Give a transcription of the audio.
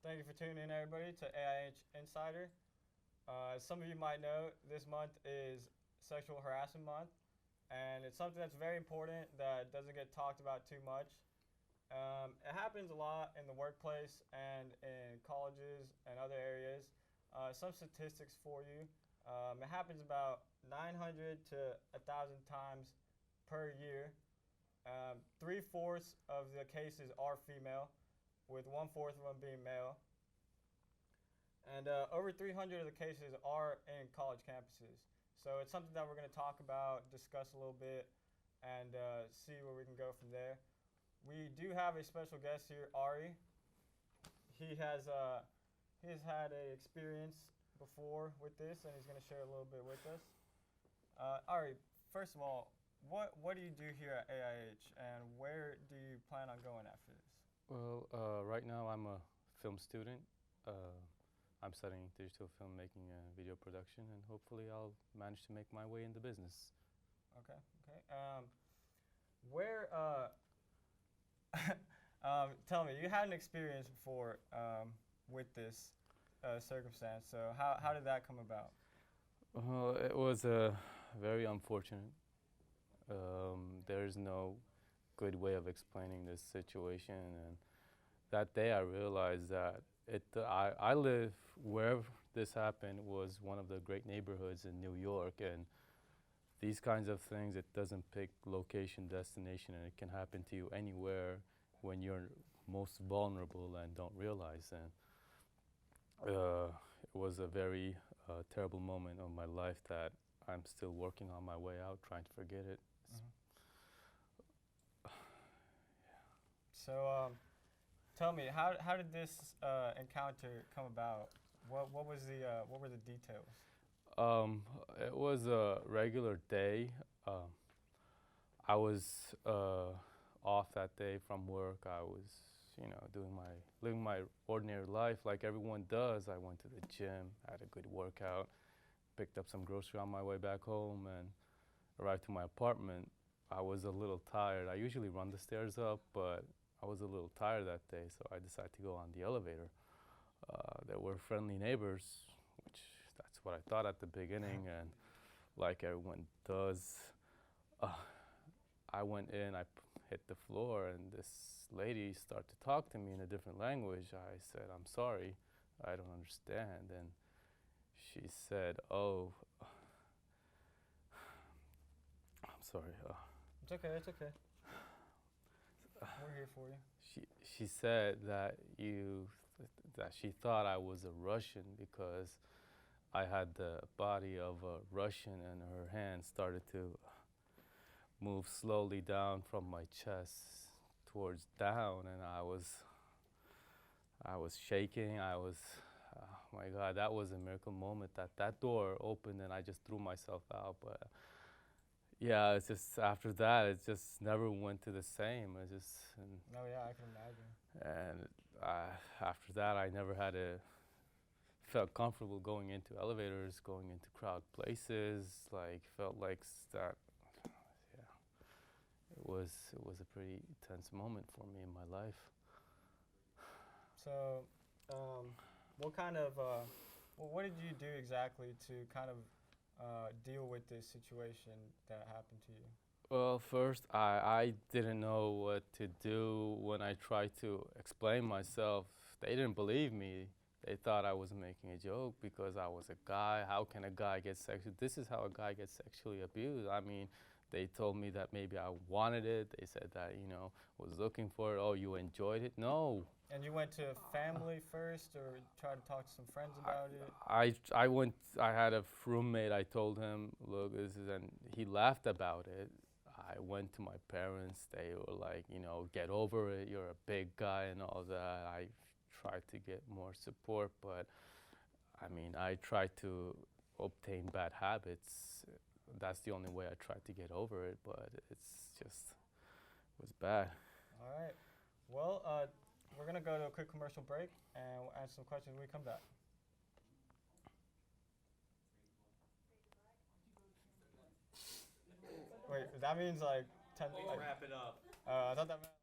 Thank you for tuning in, everybody, to AIH Insider. As some of you might know, this month is Sexual Harassment Month, and it's something that's very important that doesn't get talked about too much. It happens a lot in the workplace and in colleges and other areas. Some statistics for you. It happens about 900 to 1,000 times per year. 3/4 of the cases are female, with 1/4 of them being male. And over 300 of the cases are in college campuses. So it's something that we're going to talk about, discuss a little bit, and see where we can go from there. We do have a special guest here, Ari. He has had a experience before with this, and he's going to share a little bit with us. Ari, first of all, what do you do here at AIH, and where do you plan on going after this? Well, right now I'm a film student. I'm studying digital filmmaking and video production, and hopefully I'll manage to make my way in the business. Okay. Tell me, you had an experience before with this circumstance. So how did that come about? Well, it was very unfortunate. There's no good way of explaining this situation, and that day I realized that I live wherever this happened was one of the great neighborhoods in New York, and these kinds of things, it doesn't pick location, destination, and it can happen to you anywhere when you're most vulnerable and don't realize. And it was a very terrible moment of my life that I'm still working on my way out, trying to forget it. So tell me, how did this encounter come about? What were the details? It was a regular day. I was off that day from work. I was, living my ordinary life like everyone does. I went to the gym, had a good workout, picked up some groceries on my way back home, and arrived to my apartment. I was a little tired. I usually run the stairs up, but I was a little tired that day, so I decided to go on the elevator. There were friendly neighbors, which that's what I thought at the beginning, and like everyone does, I went in, I hit the floor, and this lady started to talk to me in a different language. I said, "I'm sorry, I don't understand," and she said, "Oh, I'm sorry." It's okay. We're here for you. She said that she thought I was a Russian because I had the body of a Russian, and her hand started to move slowly down from my chest towards down, and I was shaking. Oh my God, that was a miracle moment that door opened and I just threw myself out. But yeah, it's just after that, it just never went to the same. Oh yeah, I can imagine. And after that, I never felt comfortable going into elevators, going into crowd places. Felt like that. Yeah, it was a pretty tense moment for me in my life. So, what did you do exactly to kind of deal with this situation that happened to you? Well, first, I didn't know what to do when I tried to explain myself. They didn't believe me. They thought I was making a joke because I was a guy. How can a guy get sexually? This is how a guy gets sexually abused. I mean, they told me that maybe I wanted it. They said that, was looking for it. Oh, you enjoyed it? No. And you went to family first, or tried to talk to some friends about it? I had a roommate. I told him, look, and he laughed about it. I went to my parents. They were like, get over it. You're a big guy and all that. I tried to get more support, but I tried to obtain bad habits. That's the only way I tried to get over it, but it was bad. All right. Well, we're going to go to a quick commercial break, and we'll answer some questions when we come back. Wait, that means like 10. We'll wrap it up. I thought that meant.